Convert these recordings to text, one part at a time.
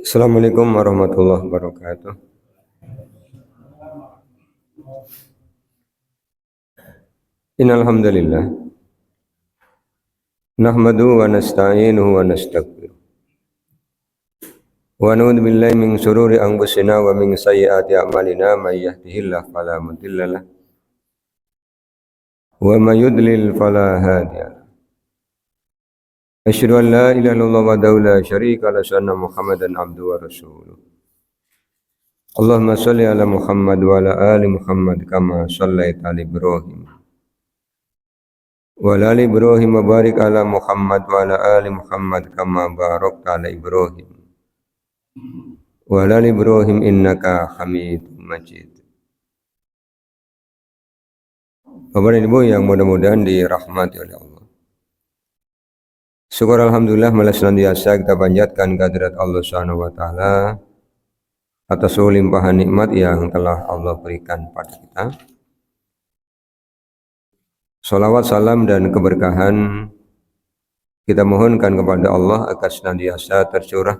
Assalamualaikum warahmatullahi wabarakatuh. Innal hamdalillah nahmaduhu wa nasta'inuhu wa nastaghfiruh wa na'udzu billahi min shururi anfusina wa min sayyiati a'malina may yahdihillahu fala mudhillalah wa may yudlil fala hadiyalah. Asyhadu an la ilaha illallah wahdahu la syarika lahu wa anna Muhammadan abduhu wa rasuluh. Allahumma shalli ala Muhammad wa ala ali Muhammad kama shallaita ala Ibrahim wa ala ali Ibrahim wa barik ala Muhammad wa ala ali Muhammad kama barakta ala Ibrahim wa ala ali Ibrahim innaka Hamidum Majid. Bapak dan Ibu yang mudah-mudahan dirahmati oleh Allah. Syukur alhamdulillah malah senantiasa kita panjatkan kehadirat Allah Subhanahu wa taala atas limpahan nikmat yang telah Allah berikan pada kita. Salawat, salam dan keberkahan kita mohonkan kepada Allah agar senantiasa tercurah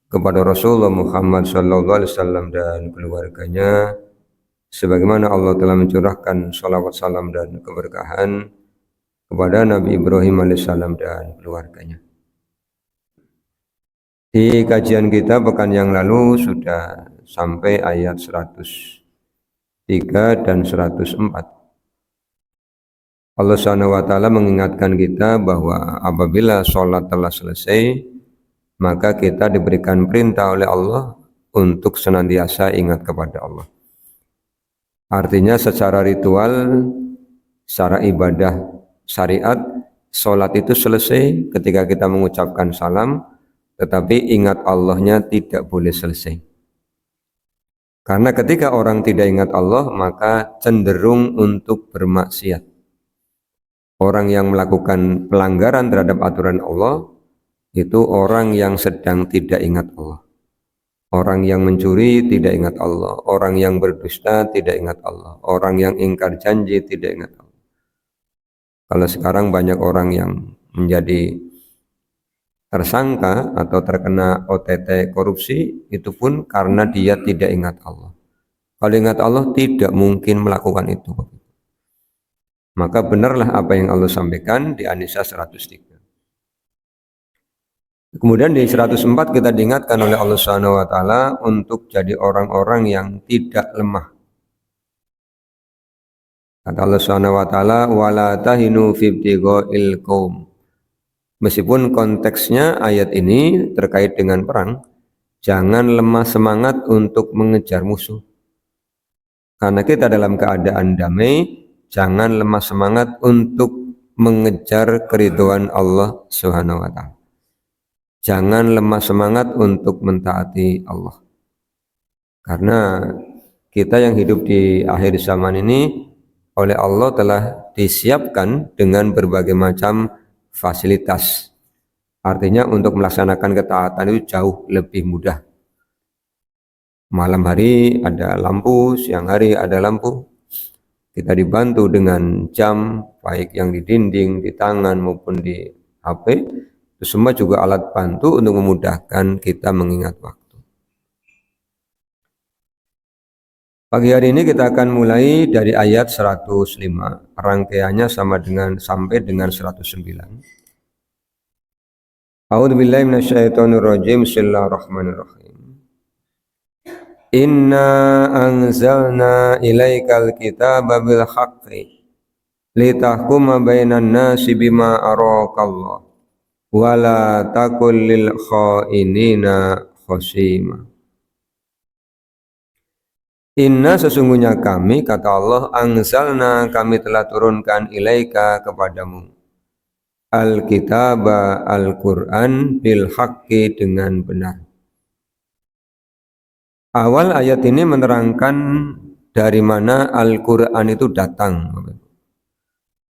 kepada Rasulullah Muhammad SAW dan keluarganya, sebagaimana Allah telah mencurahkan salawat, salam dan keberkahan kepada Nabi Ibrahim alaihissalam dan keluarganya. Di kajian kita pekan yang lalu sudah sampai ayat 103 dan 104. Allah Subhanahu wa taala mengingatkan kita bahwa apabila sholat telah selesai, maka kita diberikan perintah oleh Allah untuk senantiasa ingat kepada Allah. Artinya secara ritual, secara ibadah syariat, sholat itu selesai ketika kita mengucapkan salam, tetapi ingat Allahnya tidak boleh selesai. Karena ketika orang tidak ingat Allah, maka cenderung untuk bermaksiat. Orang yang melakukan pelanggaran terhadap aturan Allah, itu orang yang sedang tidak ingat Allah. Orang yang mencuri tidak ingat Allah. Orang yang berdusta tidak ingat Allah. Orang yang ingkar janji tidak ingat Allah. Kalau sekarang banyak orang yang menjadi tersangka atau terkena OTT korupsi, itu pun karena dia tidak ingat Allah. Kalau ingat Allah tidak mungkin melakukan itu. Maka benarlah apa yang Allah sampaikan di An-Nisa 103. Kemudian di 104 kita diingatkan oleh Allah Subhanahu wa taala untuk jadi orang-orang yang tidak lemah. Kata Allah Subhanahu wa taala, wala tahinu fi ibtigha'il qaum. Meskipun konteksnya ayat ini terkait dengan perang, jangan lemah semangat untuk mengejar musuh. Karena kita dalam keadaan damai, jangan lemah semangat untuk mengejar keridhaan Allah Subhanahu wa taala. Jangan lemah semangat untuk mentaati Allah. Karena kita yang hidup di akhir zaman ini oleh Allah telah disiapkan dengan berbagai macam fasilitas. Artinya untuk melaksanakan ketaatan itu jauh lebih mudah. Malam hari ada lampu, siang hari ada lampu. Kita dibantu dengan jam, baik yang di dinding, di tangan maupun di HP. Itu semua juga alat bantu untuk memudahkan kita mengingat waktu. Pagi hari ini kita akan mulai dari ayat 105. Rangkaiannya sampai dengan 109. A'udzubillahi minasyaitonirrajim. Bismillahirrahmanirrahim. Inna anzalna ilaikal kitaba bil haqqi litahkuma bainan nasi bima araakallah wa la takul lil khainina khasima. Inna sesungguhnya kami, kata Allah, anzalna kami telah turunkan ilaika kepadamu al-kitaba al-Qur'an bil haqqi dengan benar. Awal ayat ini menerangkan dari mana Al-Quran itu datang.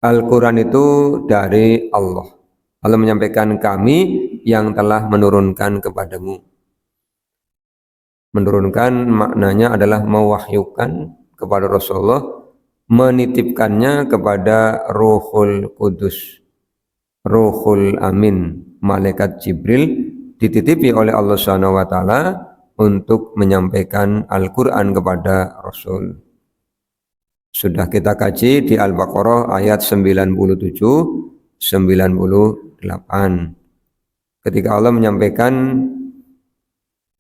Al-Quran itu dari Allah. Allah menyampaikan kami yang telah menurunkan kepadamu. Menurunkan maknanya adalah mewahyukan kepada Rasulullah, menitipkannya kepada Ruhul Kudus, Ruhul Amin, Malaikat Jibril dititipi oleh Allah Subhanahu wa taala untuk menyampaikan Al-Qur'an kepada Rasul. Sudah kita kaji di Al-Baqarah ayat 97 98. Ketika Allah menyampaikan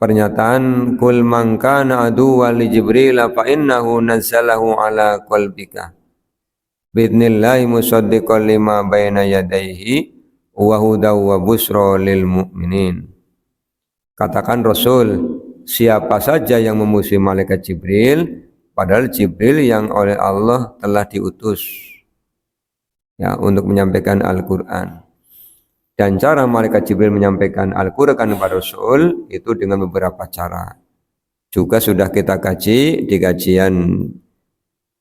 pernyataan kul man kana aduwwan li Jibril fa innahu nazzalahu ala qalbika biidnillahi musaddiqan lima baina yadayhi wa hudaw wa busra lil mu'minin. Katakan Rasul, siapa saja yang memusuhi malaikat Jibril, padahal Jibril yang oleh Allah telah diutus ya untuk menyampaikan Al-Qur'an. Dan cara malaikat Jibril menyampaikan Al-Qur'an kepada Rasul itu dengan beberapa cara. Juga sudah kita kaji di kajian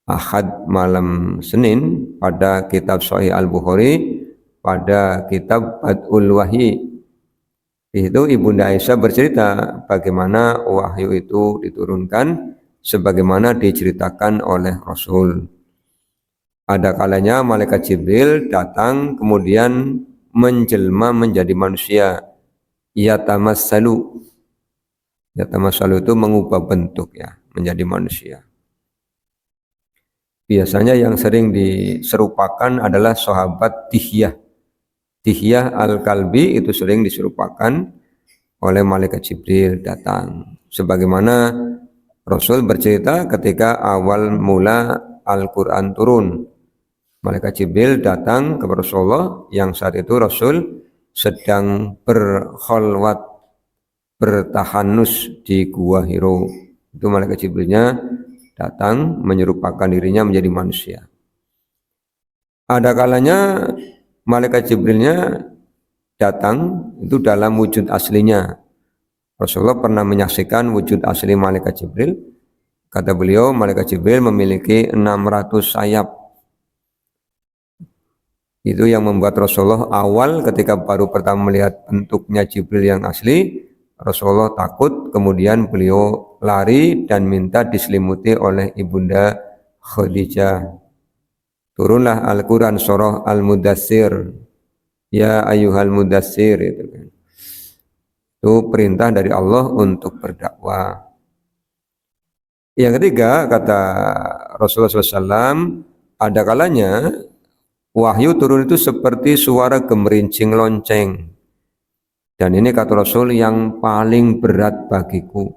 Ahad malam Senin pada kitab Sahih Al-Bukhari, pada kitab Bad'ul Wahyi. Di situ Ibunda Aisyah bercerita bagaimana wahyu itu diturunkan sebagaimana diceritakan oleh Rasul. Ada kalanya malaikat Jibril datang kemudian menjelma menjadi manusia. Yatamassalu itu mengubah bentuk ya, menjadi manusia. Biasanya yang sering diserupakan adalah sahabat Dihyah Al-Kalbi, itu sering diserupakan oleh malaikat Jibril datang. Sebagaimana Rasul bercerita ketika awal mula Al-Quran turun. Malaikat Jibril datang kepada Rasulullah yang saat itu Rasul sedang berkholwat, bertahanus di Gua Hiro. Itu malaikat Jibrilnya datang menyerupakan dirinya menjadi manusia. Ada kalanya malaikat Jibrilnya datang itu dalam wujud aslinya. Rasulullah pernah menyaksikan wujud asli malaikat Jibril. Kata beliau, malaikat Jibril memiliki 600 sayap. Itu yang membuat Rasulullah awal ketika baru pertama melihat bentuknya Jibril yang asli, Rasulullah takut, kemudian beliau lari dan minta diselimuti oleh Ibunda Khadijah. Turunlah Al-Quran surah Al-Mudassir, ya ayyuhal mudassir, itu kan. Itu perintah dari Allah untuk berdakwah. Yang ketiga, kata Rasulullah SAW, ada kalanya wahyu turun itu seperti suara gemerincing lonceng. Dan ini kata Rasul yang paling berat bagiku.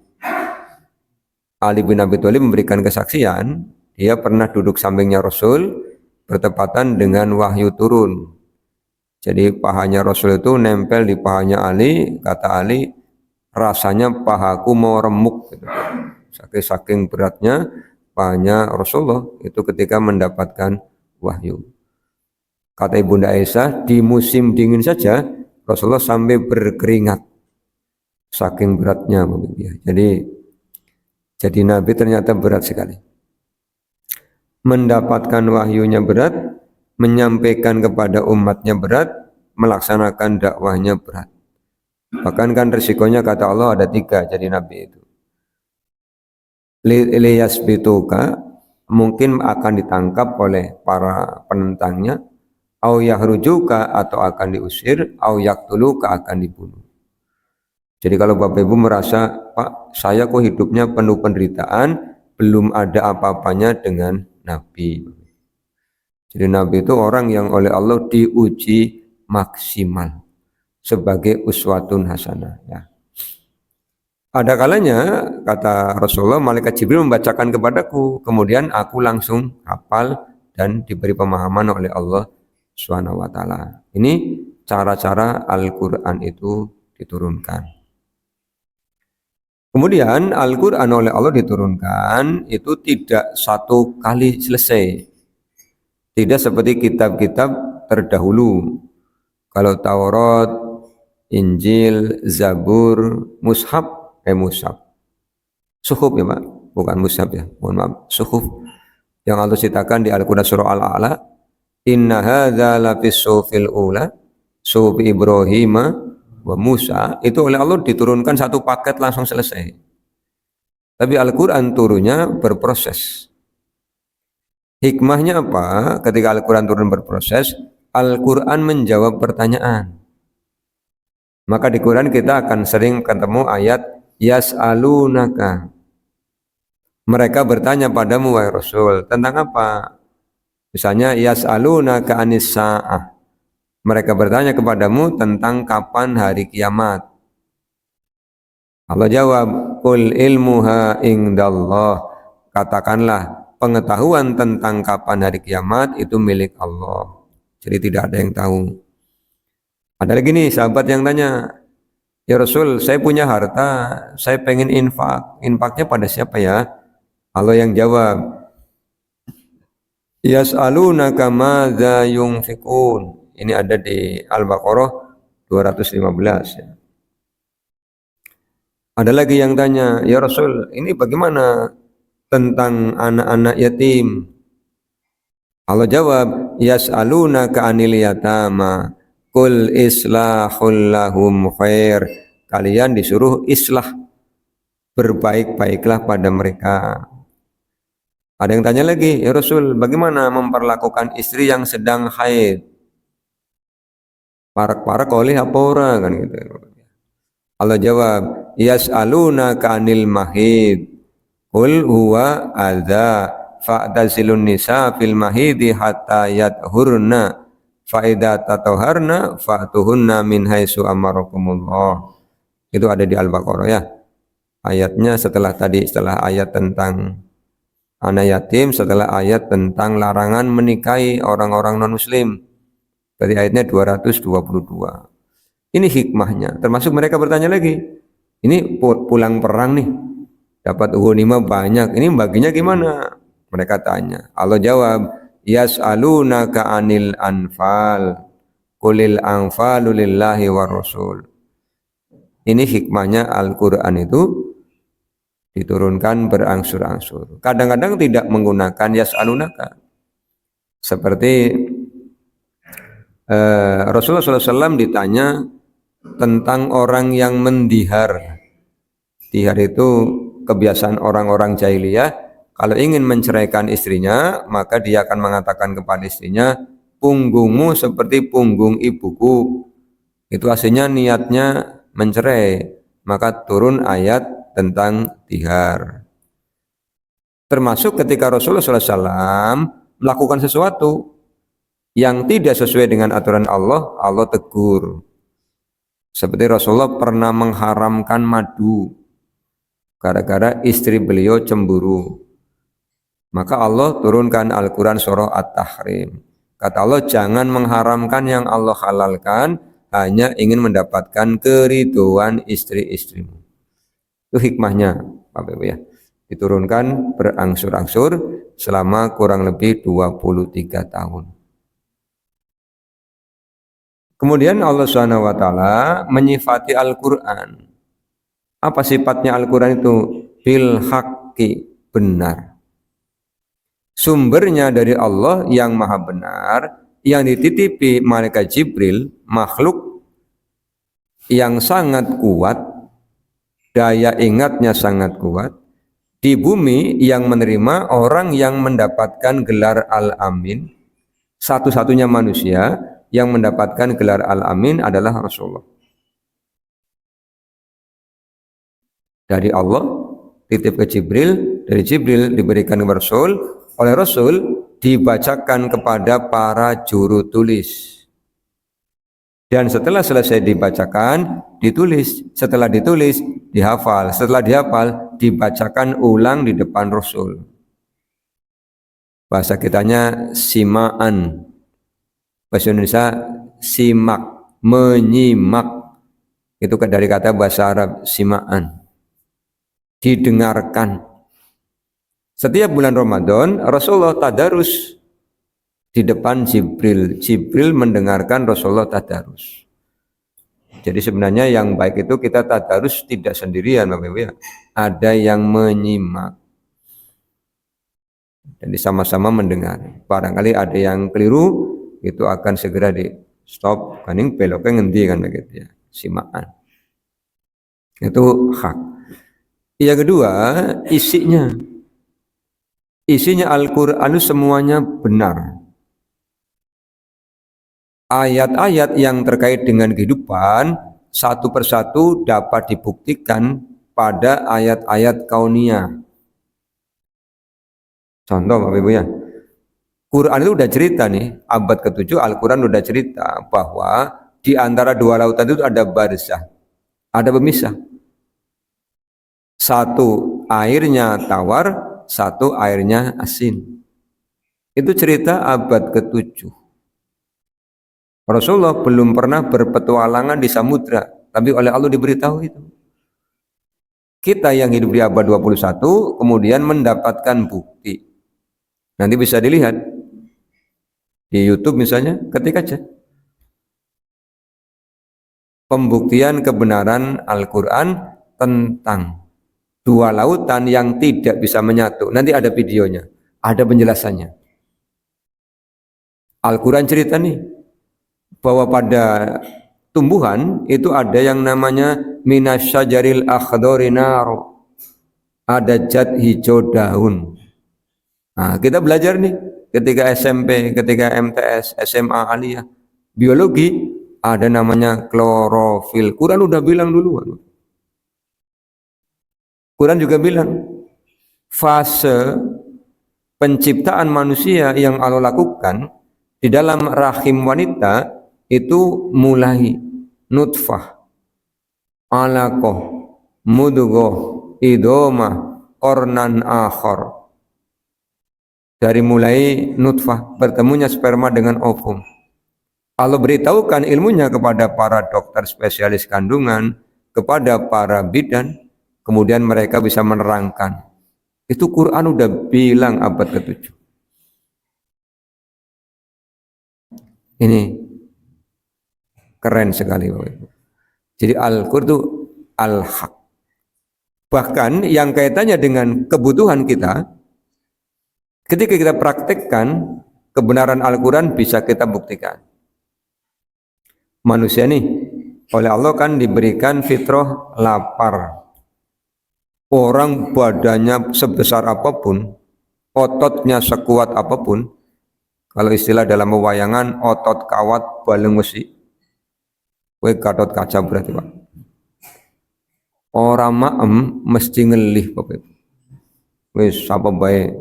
Ali bin Abi Thalib memberikan kesaksian, dia pernah duduk sampingnya Rasul, bertepatan dengan wahyu turun. Jadi pahanya Rasul itu nempel di pahanya Ali, kata Ali, rasanya pahaku mau remuk. Gitu. Saking beratnya pahanya Rasulullah itu ketika mendapatkan wahyu. Kata Ibunda Aisyah, di musim dingin saja Rasulullah sampai berkeringat. Saking beratnya. Jadi Nabi ternyata berat sekali. Mendapatkan wahyunya berat, menyampaikan kepada umatnya berat, melaksanakan dakwahnya berat. Bahkan kan risikonya kata Allah ada 3 jadi Nabi itu. Liyasbituka, mungkin akan ditangkap oleh para penentangnya, au yahrujuka, atau akan diusir, au yaktuluka, akan dibunuh. Jadi kalau Bapak Ibu merasa, Pak, saya kok hidupnya penuh penderitaan, belum ada apa-apanya dengan Nabi. Jadi Nabi itu orang yang oleh Allah diuji maksimal sebagai uswatun hasanah. Ya. Ada kalanya, kata Rasulullah, malaikat Jibril membacakan kepadaku, kemudian aku langsung hafal dan diberi pemahaman oleh Allah Subhanahu wa taala. Ini cara-cara Al-Qur'an itu diturunkan. Kemudian Al-Qur'an oleh Allah diturunkan itu tidak satu kali selesai. Tidak seperti kitab-kitab terdahulu. Kalau Taurat, Injil, Zabur, Mushaf, Suhuf ya Pak, bukan Mushaf ya, mohon maaf, Suhuf yang Allah ceritakan di Al-Quran surah Al-A'la, inna hadza lafis suhufil ula, suhuf Ibrahim wa Musa, itu oleh Allah diturunkan satu paket langsung selesai. Tapi Al-Quran turunnya berproses. Hikmahnya apa? Ketika Al-Quran turun berproses, Al-Quran menjawab pertanyaan. Maka di Quran kita akan sering ketemu ayat yas'alunaka. Mereka bertanya padamu wahai Rasul tentang apa? Misalnya yas'alunaka anis sa'ah. Mereka bertanya kepadamu tentang kapan hari kiamat. Allah jawab, qul ilmuha indallah. Katakanlah, pengetahuan tentang kapan hari kiamat itu milik Allah. Jadi tidak ada yang tahu. Ada lagi nih sahabat yang tanya, ya Rasul, saya punya harta, saya pengen infak. Infaknya pada siapa ya? Allah yang jawab, yas'alunaka madza yunfikun. Ini ada di Al-Baqarah 215 ya. Ada lagi yang tanya, ya Rasul, ini bagaimana tentang anak-anak yatim? Allah jawab, yas'alunaka anil yatama, qul islahul lahum khair. Kalian disuruh islah, berbaik-baiklah pada mereka. Ada yang tanya lagi, ya Rasul, bagaimana memperlakukan istri yang sedang haid? Parak-parak oleh apa ora kan gitu. Allah jawab, yas'alunaka anil mahid, qul huwa adza fa'tazilun nisa fil mahidi hatta yathurna fa idza tatahharna fa'tuhunna min haitsu amarakumullah. Itu ada di Al-Baqarah ya. Ayatnya setelah ayat tentang anak yatim, setelah ayat tentang larangan menikahi orang-orang non muslim. Dari ayatnya 222. Ini hikmahnya. Termasuk mereka bertanya lagi, ini pulang perang nih, dapat ghanimah banyak, ini baginya gimana? Mereka tanya. Allah jawab, yas'alunaka anil anfal, qulil anfalu lillahi war rasul. Ini hikmahnya Al-Quran itu diturunkan berangsur-angsur. Kadang-kadang tidak menggunakan yas'alunaka. Seperti Rasulullah SAW ditanya tentang orang yang mendihar. Dihar itu kebiasaan orang-orang jahiliyah. Kalau ingin menceraikan istrinya, maka dia akan mengatakan kepada istrinya, punggungmu seperti punggung ibuku. Itu aslinya niatnya mencerai. Maka turun ayat tentang dihar. Termasuk ketika Rasulullah SAW melakukan sesuatu yang tidak sesuai dengan aturan Allah, Allah tegur. Seperti Rasulullah pernah mengharamkan madu gara-gara istri beliau cemburu. Maka Allah turunkan Al-Quran surah At-Tahrim. Kata Allah, jangan mengharamkan yang Allah halalkan, hanya ingin mendapatkan keridhaan istri-istrimu. Itu hikmahnya, Bapak Ibu ya. Diturunkan berangsur-angsur selama kurang lebih 23 tahun. Kemudian Allah SWT menyifati Al-Quran. Apa sifatnya Al-Quran itu? Bil haqqi, benar. Sumbernya dari Allah yang maha benar, yang dititipi malaikat Jibril, makhluk yang sangat kuat, daya ingatnya sangat kuat, di bumi yang menerima orang yang mendapatkan gelar Al-Amin, satu-satunya manusia yang mendapatkan gelar Al-Amin adalah Rasulullah. Dari Allah titip ke Jibril, dari Jibril diberikan ke Rasul, oleh Rasul dibacakan kepada para juru tulis. Dan setelah selesai dibacakan, ditulis. Setelah ditulis, dihafal. Setelah dihafal, dibacakan ulang di depan Rasul. Bahasa kitanya simaan. Bahasa Indonesia simak, menyimak. Itu dari kata bahasa Arab simaan. Didengarkan. Setiap bulan Ramadan, Rasulullah tadarus di depan Jibril. Jibril mendengarkan Rasulullah tadarus. Jadi sebenarnya yang baik itu kita tadarus tidak sendirian, Bapak Ibu ya. Ada yang menyimak. Jadi sama-sama mendengar. Barangkali ada yang keliru, itu akan segera di stop, kaning beloknya ngendi kan begitu ya. Simaan. Itu hak. Yang kedua, isinya. Isinya Al-Quran semuanya benar. Ayat-ayat yang terkait dengan kehidupan satu persatu dapat dibuktikan pada ayat-ayat kauniyah. Contoh Bapak Ibu ya, Quran itu udah cerita nih, abad ke-7 Al-Quran udah cerita bahwa di antara dua lautan itu ada barzah, ada pemisah. Satu airnya tawar, satu airnya asin. Itu cerita abad ke-7. Rasulullah belum pernah berpetualangan di samudra, tapi oleh Allah diberitahu itu. Kita yang hidup di abad 21 kemudian mendapatkan bukti. Nanti bisa dilihat di YouTube misalnya, ketik aja. Pembuktian kebenaran Al-Quran tentang dua lautan yang tidak bisa menyatu. Nanti ada videonya, ada penjelasannya. Al-Quran cerita nih, bahwa pada tumbuhan itu ada yang namanya minasyajaril akhdari naru, ada zat hijau daun. Nah, kita belajar nih ketika SMP, ketika MTS, SMA aliyah, biologi ada namanya klorofil. Quran udah bilang dulu. Quran juga bilang fase penciptaan manusia yang Allah lakukan di dalam rahim wanita itu mulai nutfah, alaqah, mudghah, idomah, qornan akhar. Dari mulai nutfah, bertemunya sperma dengan ovum. Allah beritahukan ilmunya kepada para dokter spesialis kandungan, kepada para bidan, kemudian mereka bisa menerangkan. Itu Quran udah bilang abad ke-7. Ini keren sekali Bapak Ibu. Jadi Al-Qur'an itu al-haq. Bahkan yang kaitannya dengan kebutuhan kita, ketika kita praktekkan kebenaran Al-Quran bisa kita buktikan. Manusia nih oleh Allah kan diberikan fitrah lapar. Orang badannya sebesar apapun, ototnya sekuat apapun, kalau istilah dalam pewayangan otot kawat baleng besi, Gatot kaca berarti Pak. Orang maem mesti ngelih Bapak Ibu. Wis apa baik,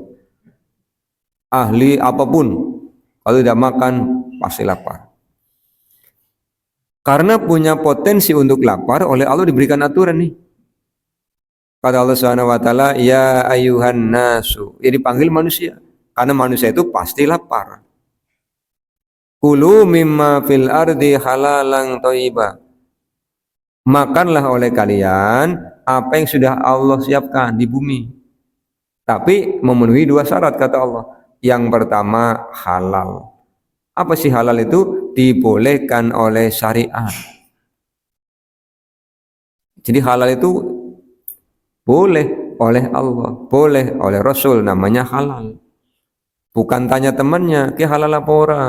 ahli apapun, kalau tidak makan pasti lapar. Karena punya potensi untuk lapar, oleh Allah diberikan aturan nih. Kata Allah SWT, ya ayuhan nasu, ini dipanggil manusia, karena manusia itu pasti lapar. Kulu mimma fil ardi halalang thayyibah. Makanlah oleh kalian apa yang sudah Allah siapkan di bumi. Tapi memenuhi dua syarat kata Allah. Yang pertama halal. Apa sih halal itu? Dibolehkan oleh syariat. Jadi halal itu boleh oleh Allah, boleh oleh Rasul, namanya halal. Bukan tanya temannya, ki halal apa ora?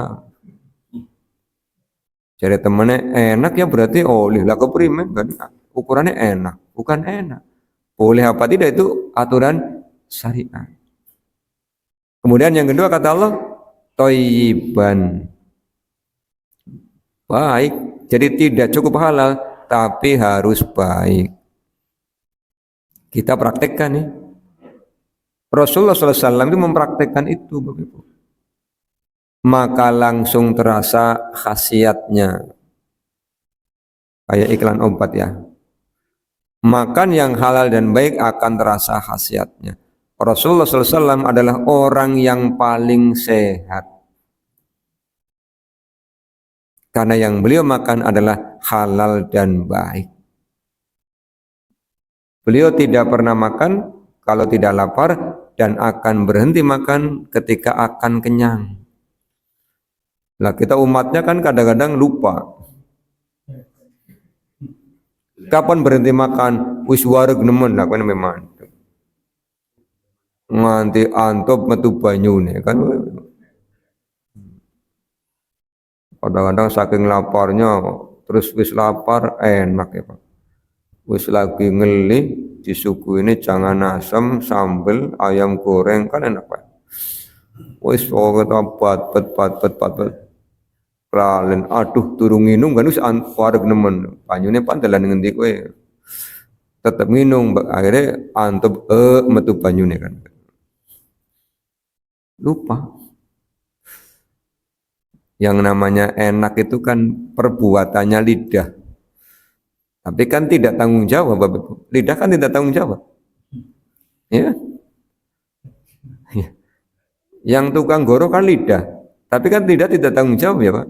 Jadi temannya enak ya berarti lah keprimen kan ukurannya enak, bukan enak. Boleh apa tidak itu aturan syariat. Kemudian yang kedua kata Allah, thayyiban. Baik, jadi tidak cukup halal tapi harus baik. Kita praktekkan nih. Rasulullah SAW itu mempraktekkan itu Bapak Ibu. Maka langsung terasa khasiatnya. Kayak iklan obat ya. Makan yang halal dan baik akan terasa khasiatnya. Rasulullah SAW adalah orang yang paling sehat. Karena yang beliau makan adalah halal dan baik. Beliau tidak pernah makan kalau tidak lapar dan akan berhenti makan ketika akan kenyang. Lah kita umatnya kan kadang-kadang lupa. Kapan berhenti makan? Wis wareg nemen lah kan memang. Nganti antop metu banyune kan. Kadang-kadang saking laparnya terus wis lapar enak ya Pak. Wis lagi ngelih disuguhine jangan asam, sambel, ayam goreng kan enak Pak. Wis kata bat. Lalen aduh turun nginum kan wis wareg nemen. Banyune pandalan ngendi kowe. Tetep nginum akhirnya antep metu banyune kan. Lupa. Yang namanya enak itu kan perbuatannya lidah. Tapi kan tidak tanggung jawab, Bapak Ibu. Lidah kan tidak tanggung jawab. Ya. Ya. Yang tukang goro kan lidah. Tapi kan tidak tanggung jawab ya Pak.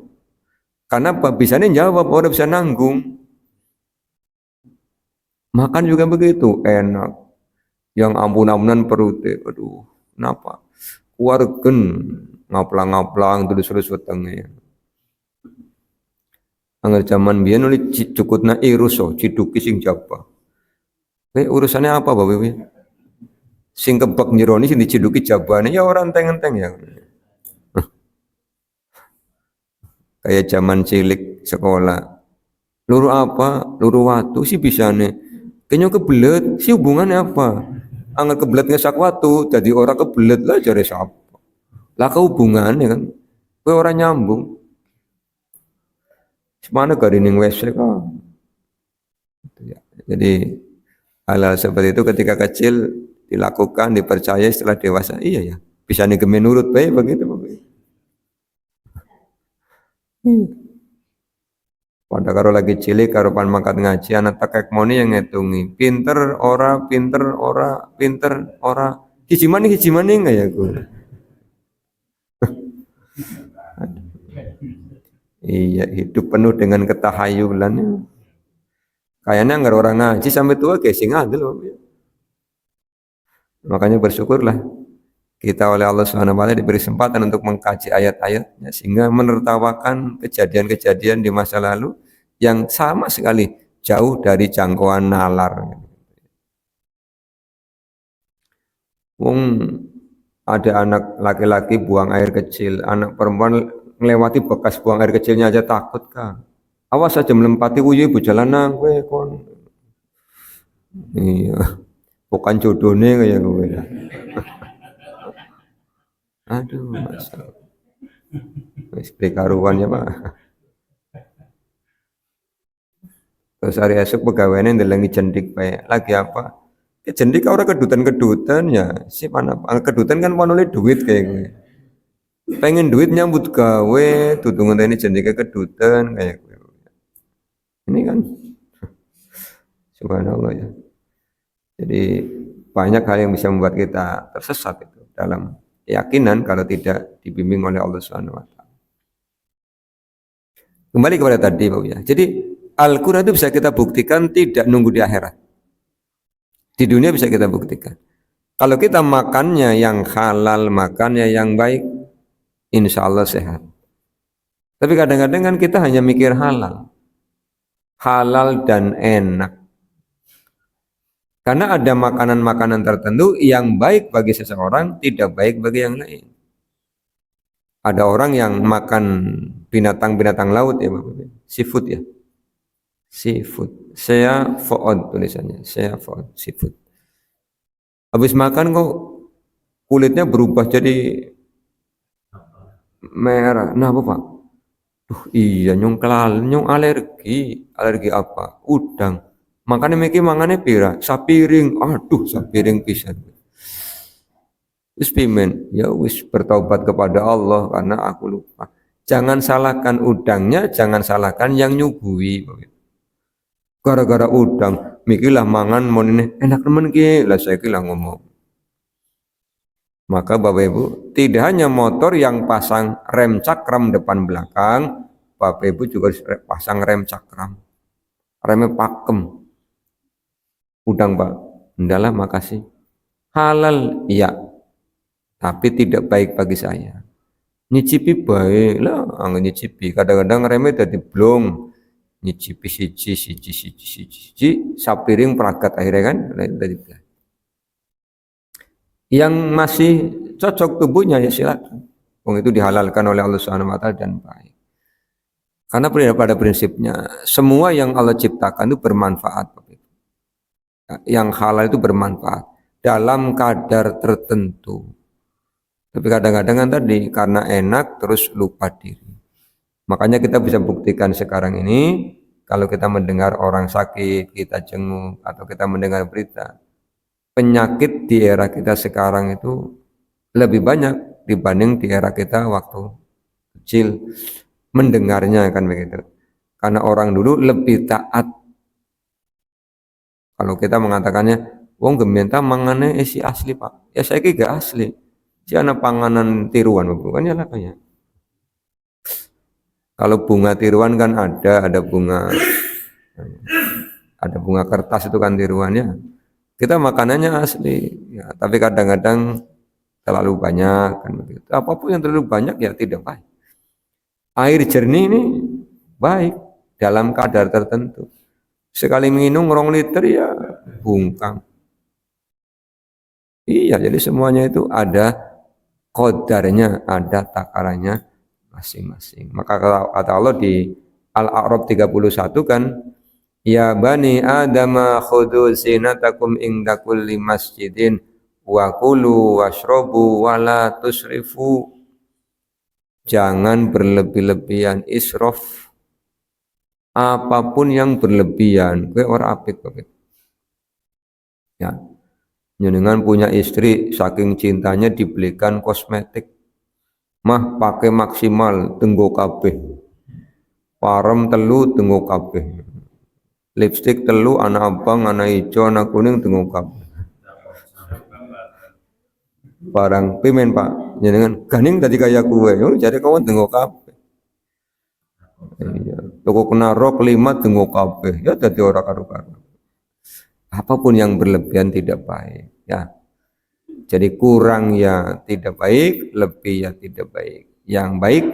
Karena bisanya jawab, orang bisa nanggung. Makan juga begitu, enak. Yang ampun-ampunan perutnya, aduh, kenapa? Keluargen, ngaplang-ngaplang, terus-terus wetengnya. Angger zaman biyen oleh cukutna iruso, ciduki sing jaba. Urusannya apa Bapak Ibu? Sing kebak nyeroni sing diciduki jabane ya orang enteng-enteng ya. Kayak zaman cilik sekolah. Luru apa? Luru watu sih bisane. Kayaknya kebelet, sih hubungannya apa? Angger kebelet ngesak watu, jadi orang kebelet lah jare sapa. Lah hubungannya kan. Kowe ora nyambung. Semana garining WC kok. Jadi hal-hal seperti itu ketika kecil dilakukan, dipercaya setelah dewasa, iya ya. Bisa nih menurut baik begitu. Pada karo lagi cilik karo pan mangkat ngaji anak takek moni yang ngitungi pinter ora hiji maning enggak ya gue. Iya hidup penuh dengan ketahayulan. Kayaknya nggak orang ngaji sampai tua kayak sing adil. Makanya bersyukurlah kita oleh Allah Subhanahu wa taala diberi kesempatan untuk mengkaji ayat-ayatnya sehingga menertawakan kejadian-kejadian di masa lalu yang sama sekali jauh dari jangkauan nalar. Wong ada anak laki-laki buang air kecil, anak perempuan melewati bekas buang air kecilnya aja takut kan. Awas aja melempati uyu ibu jalanan kowe kon. Iya. Bukan jodohnya kayak gue. Aduh, masalah. Wis karuan ya, Pak. Terus hari esok pegawainya ndelengi jendik bae. Lagi apa? Jendik orang kedutan-kedutan ya. Si mana? Kedutan kan panole duit kayak gue. Pengen duit nyambut gawe, tutungan ini jendiknya kedutan kayak gue. Ini kan subhanallah ya. Jadi banyak hal yang bisa membuat kita tersesat itu dalam keyakinan kalau tidak dibimbing oleh Allah Subhanahu wa taala. Kembali kepada tadi Pak ya. Jadi Al-Qur'an itu bisa kita buktikan tidak nunggu di akhirat. Di dunia bisa kita buktikan. Kalau kita makannya yang halal, makannya yang baik, insya Allah sehat. Tapi kadang-kadang kan kita hanya mikir halal. Halal dan enak. Karena ada makanan-makanan tertentu yang baik bagi seseorang, tidak baik bagi yang lain. Ada orang yang makan binatang-binatang laut ya Bapak. Seafood ya. Seafood. Saya food tulisannya. Saya food. Seafood. Habis makan kok kulitnya berubah jadi merah. Nah apa Pak? Iya nyong kelal, nyong alergi. Alergi apa? Udang. Makanya mikir mangane pira, sapiring, aduh sapiring pisan. Wis pimen, ya wis bertaubat kepada Allah karena aku lupa. Jangan salahkan udangnya, jangan salahkan yang nyuguhi. Gara-gara udang, mikirlah mangan mon ini enak temen ki, lah saya kira ngomong. Maka Bapak Ibu, tidak hanya motor yang pasang rem cakram depan belakang, Bapak Ibu juga pasang rem cakram. Remnya pakem. Udang Pak, enggaklah makasih. Halal, iya. Tapi tidak baik bagi saya. Nyicipi baik lah, angin nyicipi. Kadang-kadang remnya jadi blong. Nyicipi siji, sapiring peragat akhirnya kan. Yang masih cocok tubuhnya ya silakan. Itu dihalalkan oleh Allah Subhanahu wa taala dan baik. Karena pada prinsipnya semua yang Allah ciptakan itu bermanfaat. Yang halal itu bermanfaat dalam kadar tertentu. Tapi kadang-kadang kan tadi karena enak terus lupa diri. Makanya kita bisa buktikan sekarang ini, kalau kita mendengar orang sakit, kita jenguk, atau kita mendengar berita, penyakit di era kita sekarang itu lebih banyak dibanding di era kita waktu kecil mendengarnya, kan begitu. Karena orang dulu lebih taat. Kalau kita mengatakannya, wong gementa mangane isi asli pak, ya saya gak asli, si anak panganan tiruan bukan ya lah kayak. Kalau bunga tiruan kan ada bunga kertas itu kan tiruannya. Kita makanannya asli, ya, tapi kadang-kadang terlalu banyak kan begitu. Apapun yang terlalu banyak ya tidak baik. Air jernih ini baik dalam kadar tertentu. Sekali minum 2 liter ya bungkam. Iya, jadi semuanya itu ada qadarnya, ada takarannya masing-masing. Maka kata Allah di Al-A'raf 31 kan, ya bani Adam khudhu zinatakum inda kulli masjidin wa kulu washrabu wa la tusrifu. Jangan berlebih-lebihan, israf. Apapun yang berlebihan, kowe ora apik kok. Ya. Jenengan punya istri, saking cintanya dibelikan kosmetik. Mah pakai maksimal tenggo kabeh. Parem telu tenggo kabeh. Lipstik telu ana abang, ana ijo, ana kuning tenggo kabeh. Barang pimen Pak, jenengan ganing tadi kaya kue, yo jadi kawan tenggo kabeh. Iya, toko kena rok 5 tenggo kabeh, ya dadi ora karu-karu. Apapun yang berlebihan tidak baik, ya. Jadi kurang ya tidak baik, lebih ya tidak baik. Yang baik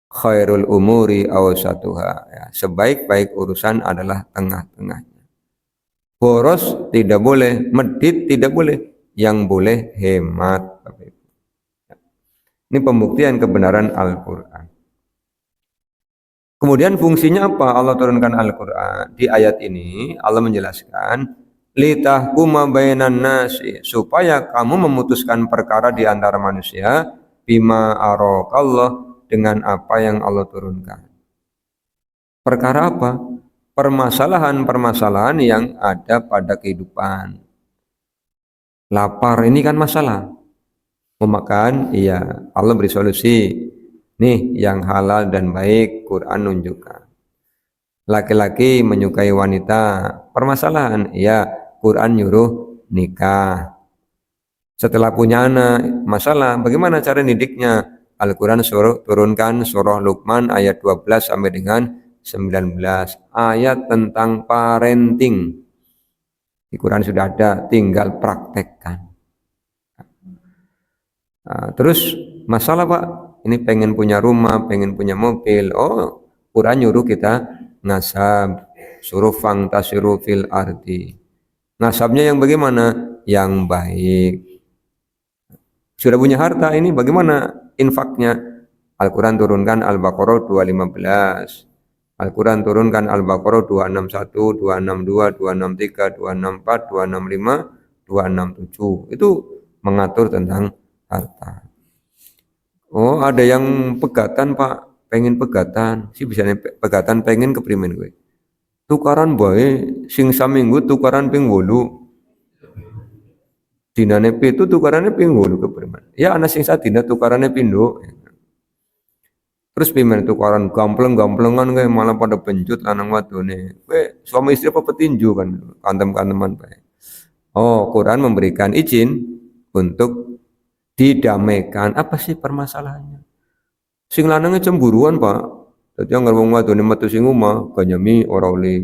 khairul umuri awsatuha, ya. Sebaik-baik urusan adalah tengah-tengahnya. Boros tidak boleh, medit tidak boleh, yang boleh hemat. Ini pembuktian kebenaran Al-Quran. Kemudian fungsinya apa Allah turunkan Al-Quran? Di ayat ini Allah menjelaskan, litahkuma bainan nasi, supaya kamu memutuskan perkara di antara manusia, bima arakallah, dengan apa yang Allah turunkan. Perkara apa? Permasalahan-permasalahan yang ada pada kehidupan. Lapar ini kan masalah. Mau makan, iya, Allah beri solusi. Nih yang halal dan baik, Quran nunjukkan. Laki-laki menyukai wanita, permasalahan, iya, Quran nyuruh nikah. Setelah punya anak, masalah, bagaimana cara didiknya? Al-Quran turunkan surah Luqman ayat 12 sampai dengan 19. Ayat tentang parenting. Di Quran sudah ada, tinggal praktekkan. Nah, terus masalah Pak, ini pengen punya rumah, pengen punya mobil. Oh, Quran nyuruh kita nasab, suruh fantasiru fil ardi. Nasabnya yang bagaimana? Yang baik. Sudah punya harta ini bagaimana infaknya? Al-Quran turunkan Al-Baqarah 215. Al-Quran turunkan Al-Baqarah 261, 262, 263, 264, 265, 267. Itu mengatur tentang harta. Oh, ada yang pegatan Pak, pengen pegatan. Si bisa pegatan pengen keprimen gue. Tukaran bae sing saminggu tukaran ping 8. Dinane pitu tukarannya ping 8 keprimen. Ya ana sing sadina tukarannya pindho. Terus pimen tukaran gampleng-gamplengan kayak malah pada benjut lanang wadone. Kowe suami istri apa petinju kan, kantem-kanteman bae. Oh, Quran memberikan izin untuk didamaikan. Apa sih permasalahannya? Sing lanangnya cemburuan Pak. Dadi anggere wong wadone metu sing omah ganyemi ora oleh.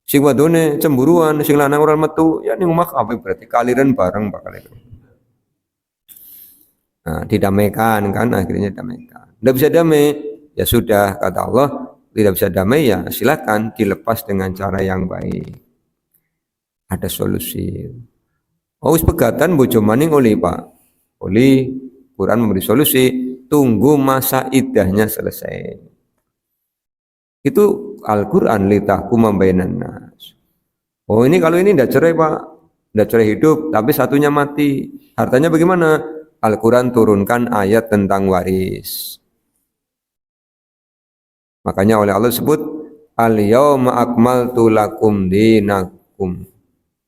Sing wadone cemburuan, sing lanang ora metu, ya ning omah kabeh berarti kaliren bareng bakal itu. Nah, didamaikan kan, akhirnya damaikan. Tidak bisa damai, ya sudah kata Allah, tidak bisa damai ya silakan dilepas dengan cara yang baik. Ada solusi. Oh, wis pegatan bojo maning oleh Pak. Oleh Quran memberi solusi, tunggu masa iddahnya selesai. Itu Al-Quran litahkuma bainan nas. Oh, ini kalau ini tidak cerai Pak, tidak cerai hidup, tapi satunya mati. Hartanya bagaimana? Al-Quran turunkan ayat tentang waris. Makanya oleh Allah sebut al-yauma akmaltu lakum dinakum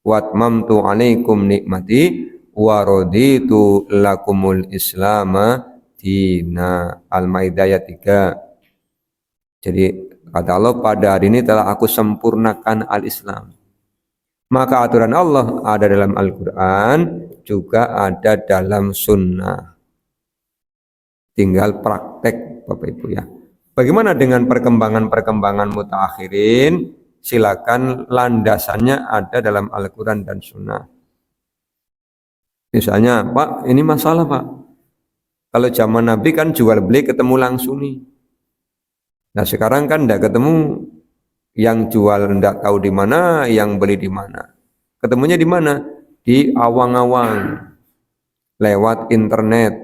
wa atmamtu alaikum nikmati wa raditu lakumul islama dina. Al-Maidah ayat 3. Jadi kata Allah, pada hari ini telah aku sempurnakan al-Islam. Maka aturan Allah ada dalam Al-Quran, juga ada dalam sunnah. Tinggal praktek Bapak Ibu ya. Bagaimana dengan perkembangan-perkembangan mutaakhirin? Silakan, landasannya ada dalam Al-Quran dan sunnah. Misalnya, Pak, ini masalah Pak. Kalau zaman Nabi kan jual beli ketemu langsung nih. Nah sekarang kan tidak ketemu, yang jual tidak tahu di mana, yang beli di mana. Ketemunya di mana? Di awang-awang, lewat internet,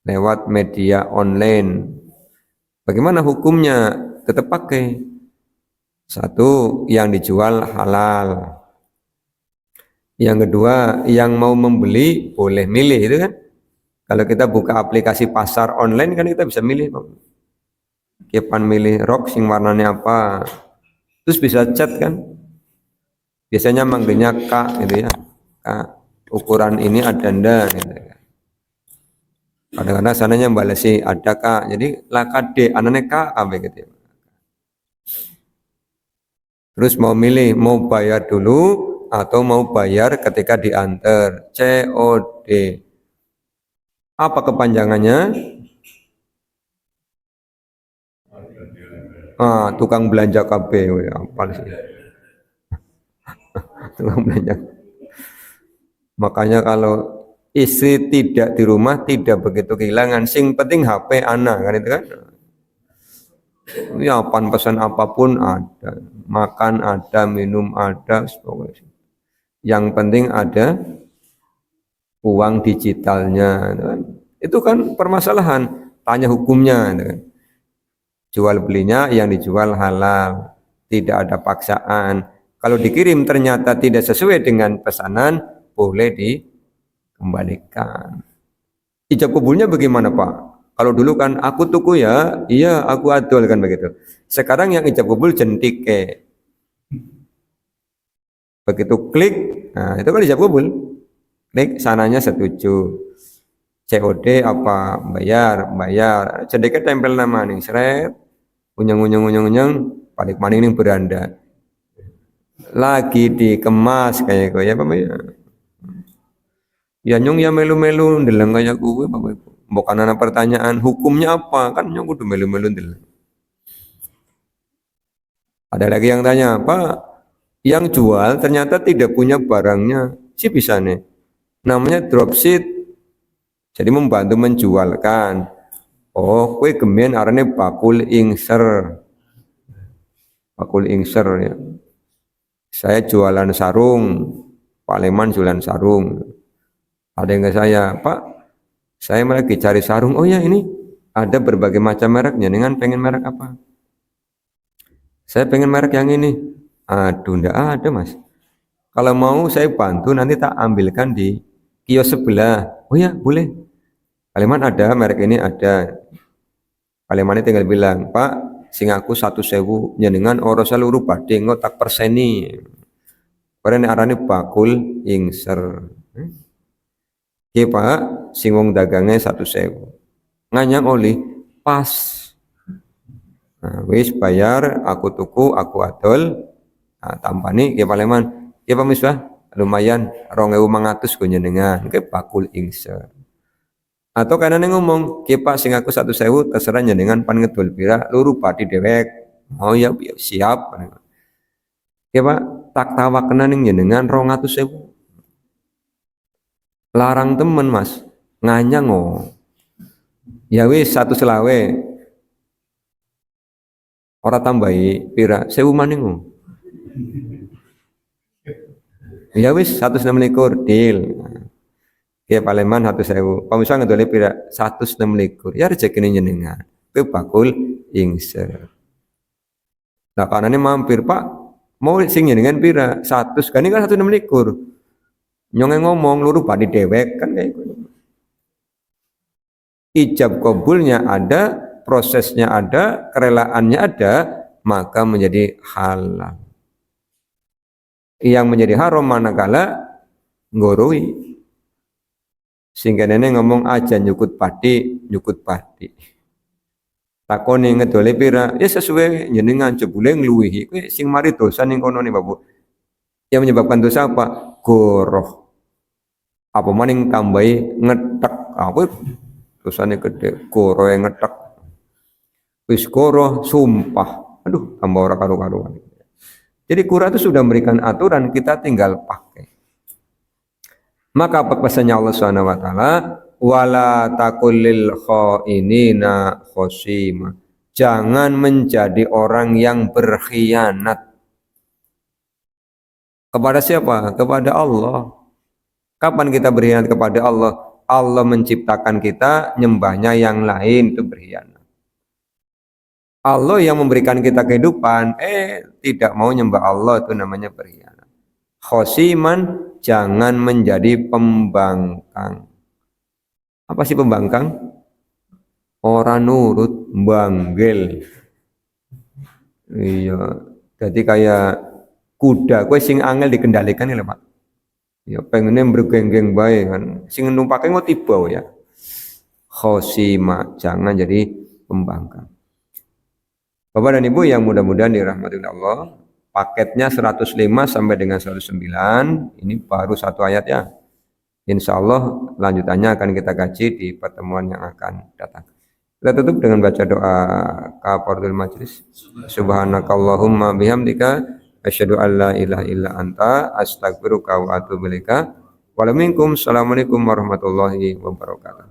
lewat media online. Bagaimana hukumnya? Tetap pakai. Satu, yang dijual halal. Yang kedua, yang mau membeli boleh milih, itu kan? Kalau kita buka aplikasi pasar online kan kita bisa milih. Kapan milih rok sing warnanya apa, terus bisa chat kan, biasanya manggilnya Kak gitu ya, Kak ukuran ini ada ndak gitu ya. Kadang-kadang sananya balesi ada Kak, jadi lah kade anaknya Kak apa gitu ya. Terus mau milih, mau bayar dulu atau mau bayar ketika diantar, COD. Apa kepanjangannya? Tukang belanja KB, apa sih? Tukang belanja. Makanya kalau istri tidak di rumah tidak begitu kehilangan, sing penting HP anak kan itu kan. Ya pesan apapun ada, makan ada, minum ada, sebagainya. Yang penting ada uang digitalnya, kan? Itu kan permasalahan. Tanya hukumnya, kan? Jual belinya yang dijual halal, tidak ada paksaan. Kalau dikirim ternyata tidak sesuai dengan pesanan, boleh dikembalikan. Ijab kabulnya bagaimana Pak? Kalau dulu kan aku tuku ya, iya aku adol kan begitu. Sekarang yang ijab kabul jentike. Begitu klik, nah itu kan ijab kabul. Klik sananya setuju. COD apa bayar. Jentike tempel nama nih, seret. Unyang, balik maning ning beranda. Lagi dikemas kayak gue ya Pak ya. Ya nyong ya melu-melu ndeleng kayak gue Bapak Ibu. Bukan ada pertanyaan hukumnya apa, kan nyong kudu melu-melu ndeleng. Ada lagi yang tanya, Pak, yang jual ternyata tidak punya barangnya. Si bisa nih. Namanya dropship. Jadi membantu menjualkan. Oh, kue gemen arane bakul ingser. Bakul ingser ya. Saya jualan sarung, Pak Leman jualan sarung. Ada yang ke saya, Pak, saya lagi cari sarung. Oh ya ini ada berbagai macam mereknya. Dengan pengen merek apa? Saya pengen merek yang ini. Aduh, enggak ada Mas. Kalau mau saya bantu nanti tak ambilkan di kios sebelah. Oh ya boleh. Pak Leman ada merek ini ada. Pak Leman ini tinggal bilang, Pak, sing aku 1.000 nyenengan ora seluruh badhe ngotak perseni. Karena arane bakul ingser. Oke Pak, sing wong dagangnya 1.000. Nganyang oli pas. Nah, wis bayar, aku tuku, aku adol. Nah, tampani ke Pak Leman. Ya Pak Misbah, lumayan 2.500 go nyenengan ke bakul ingser. Atau karena ngomong, "Ki Pak sing aku 1.000 terserah njenengan pan ngedol pira, luru pati dewek." Oh ya siap. Ya Pak, tak tawakeun ning njenengan 200.000. Larang temen Mas, nganyang oh. Ya wis 1.000. Ora tambahi pira, 1.000 maning oh. Ya wis 126 deal. Ya Paleman 1.000. Pemirsa ngedoli pira 126. Ya rezekine njenengan. Ke bakul ingser. Nah kanane mampir Pak, mau sing njenengan pira? 100. Kan ini kan 126. Nyonge ngomong luru padi dewek kan kayak gitu. Ijab kabulnya ada prosesnya ada, kerelaannya ada, maka menjadi halal. Yang menjadi haram manakala nggoroi. Sehingga nenek ngomong aja nyukut padi. Takone ngedole pira, ya sesuai jenengan jebule ngluwihi kowe sing mari dosa ning kono nih Bapak. Yang menyebabkan dosa apa? Goroh. Apa maning tambahi ngetek. Apa dosane gede, goroh yang ngetek. Wis goroh sumpah. Aduh, tambah ora karu-karuan. Jadi Qur'an itu sudah memberikan aturan, kita tinggal pakai. Maka apa pesannya Allah Subhanahu wa taala? Wala takullil khainina khosima. Jangan menjadi orang yang berkhianat. Kepada siapa? Kepada Allah. Kapan kita berkhianat kepada Allah? Allah menciptakan kita, nyembahnya yang lain, itu berkhianat. Allah yang memberikan kita kehidupan, tidak mau nyembah Allah, itu namanya berkhianat. Khosiman, jangan menjadi pembangkang. Apa sih pembangkang? Orang nurut, banggel. Iya, jadi kayak kuda, kue sing angel dikendalikan ya Pak. Ya pengennya bergenggeng baik kan, sing numpaknya nggak tiba ya. Khosima, jangan jadi pembangkang. Bapak dan Ibu yang mudah-mudahan dirahmati Allah, paketnya 105 sampai dengan 109, ini baru satu ayat ya. Insya Allah lanjutannya akan kita kaji di pertemuan yang akan datang. Kita tutup dengan baca doa kafaratul majlis. Subhanakallahumma bihamdika asyhadu an la ilaha illa anta astaghfiruka wa atubu ilaika. Assalamualaikum warahmatullahi wabarakatuh.